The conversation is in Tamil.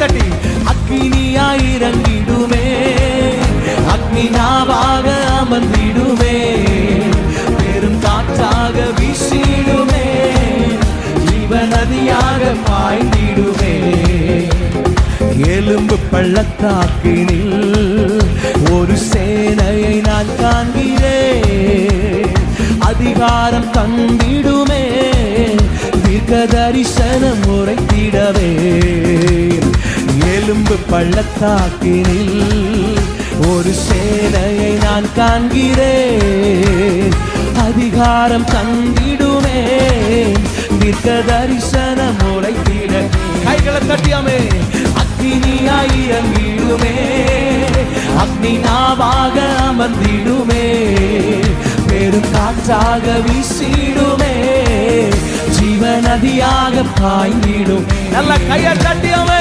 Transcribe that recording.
தட்டி அக்கினியாய் இறங்கிடுமே, அக்னி நாவாக அமர்ந்திடுமே, பெரும் காற்றாக வீசிடுமே, ஜீவ நதியாக பாய்ந்திடுமே. எலும்பு பள்ளத்தாக்கினில் ஒரு சேனையை நான் காண்கிறேன், அதிகாரம் தந்திடுமே, தீர்க்க தரிசனம் உரைத்திடவே. எலும்பு பள்ளத்தாக்கினில் ஒரு சேனையை நான் காண்கிறேன், அதிகாரம் தந்திடுமே, தீர்க்க தரிசனம் உரைத்திட. கைகளை தட்டியாமே. அக்னியாய் இறங்கிடுமே, அக்னி நாவாக அமர்ந்திடுமே, பெரும் காற்றாக வீசிடுமே, ஜீவ நதியாக பாய்ந்திடும். நல்ல கையை தட்டியாமே.